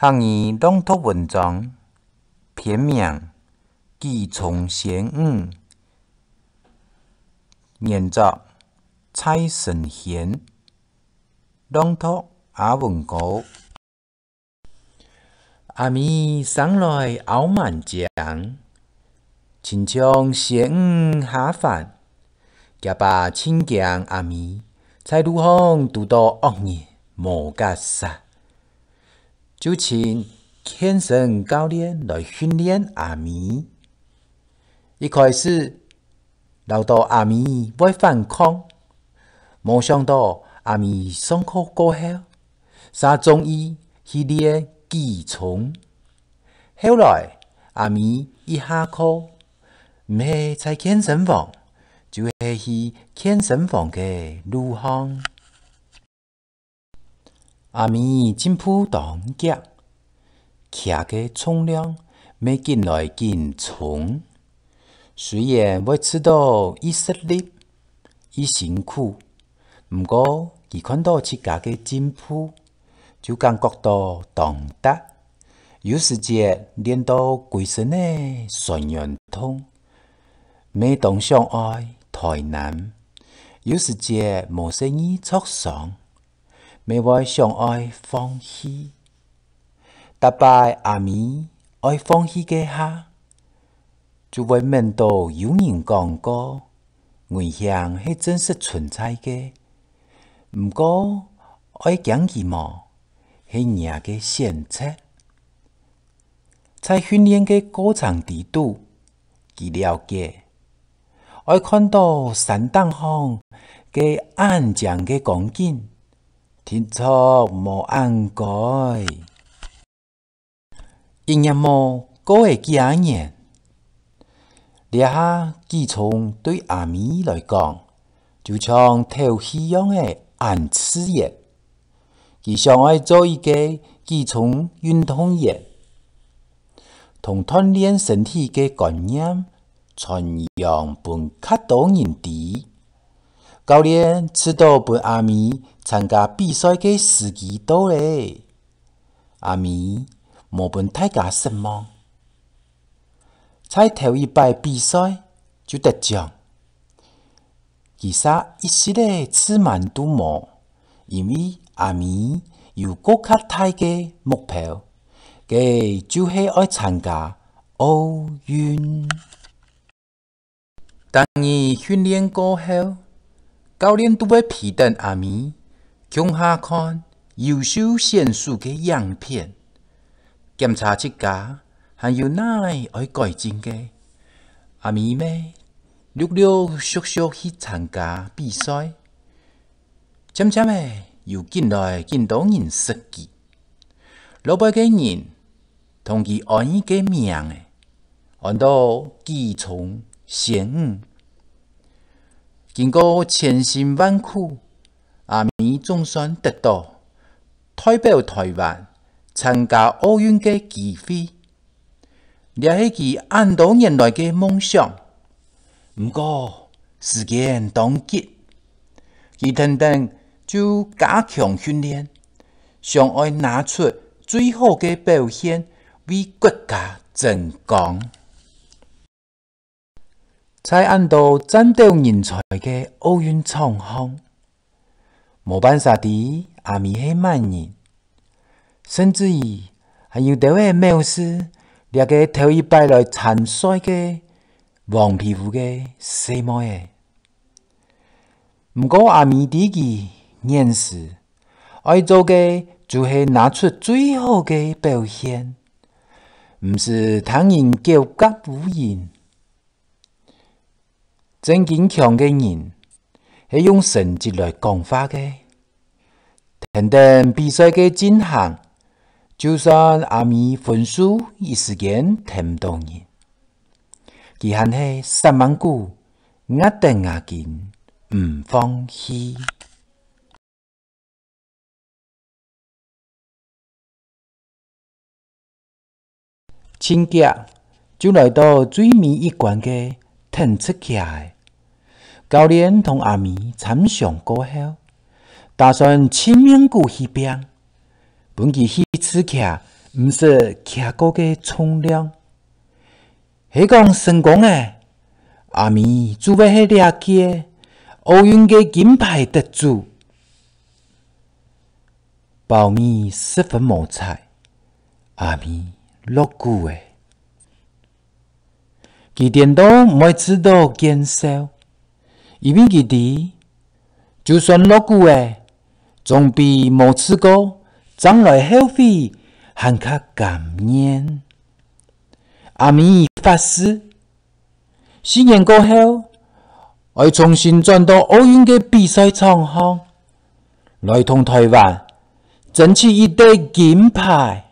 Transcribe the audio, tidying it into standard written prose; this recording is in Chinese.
汉语朗读文章，篇名寄从仙语，原作蔡承贤，朗读阿文高。阿咪送来熬满浆，亲像仙语下饭，夹把亲强阿咪，在路上拄到恶人无甲杀。就请健身教练来训练阿咪。一开始，闹到阿咪要反抗，没想到阿咪上课过后，才终于去练寄从。后来阿咪一下课，唔是在健身房，就是去健身房的路上。阿咪进步当脚，骑嘅重量没进来进重。虽然会吃到伊失力、伊辛苦，不过伊看到自家嘅进步，就感觉到当得。有时节练到规身嘅酸软痛，每当相爱太难，有时节无生意挫伤。未会相爱放弃，大摆阿咪爱放弃嘅下，就会面到有人讲过，危险是真实存在嘅。不过爱讲佢么，是人嘅选择。在训练嘅过程地度，佢了解，爱看到山顶上嘅安静嘅光景。天错无按改，一日冇过嘅几年，这下寄从对阿咪来讲，就像头一样嘅暗刺眼。佢想爱做一个寄从运动员，同锻炼身体嘅观念传扬本较多人知。教练知道本阿咪参加比赛嘅时机到咧，阿咪无本大家失望。在头一摆比赛就得奖，其实一时咧自满都无，因为阿咪有更较大嘅目标，佢就是爱参加奥运。当伊训练过后。教练都会批准阿咪向下看优秀选手的样片，检查自家还有哪爱改进的。阿咪咪陆陆续续去参加比赛，渐渐的又进来更多人识记。老辈的人同佢按伊个名的，按到寄从仙语。经过千辛万苦，阿咪总算得到代表台湾参加奥运的机会，这是佢很多年来的梦想。不过时间当急，佢等等就加强训练，想要拿出最好的表现，为国家争光。在按到战斗人才的奥运场上，无办法的阿咪是万人，甚至于还有啲位藐视那个头一摆来参赛的黄皮肤的细妹的。不过阿咪自己认识，爱做的就是拿出最好的表现，不是当人纠结无言。真坚强的人是用成绩来讲话的。等比赛的进行，就算阿咪分数一时间听不到人，佢还是3万句压定压紧，唔放弃。亲家就来到最尾一关的腾出起来。教练同阿咪参详过后，打算亲命股去拼，本佢去刺客毋是骑过嘅冲量，是讲成功诶。阿咪做要迄掠起奥运嘅金牌得主，保咪十分无彩，阿咪乐久诶。佢点都唔会知道减少，因为佢哋就算乐久诶，总比无试过将来后悔还较感恩。阿咪发誓，4年过后，我重新转到奥运嘅比赛场上，来同台湾争取一块金牌。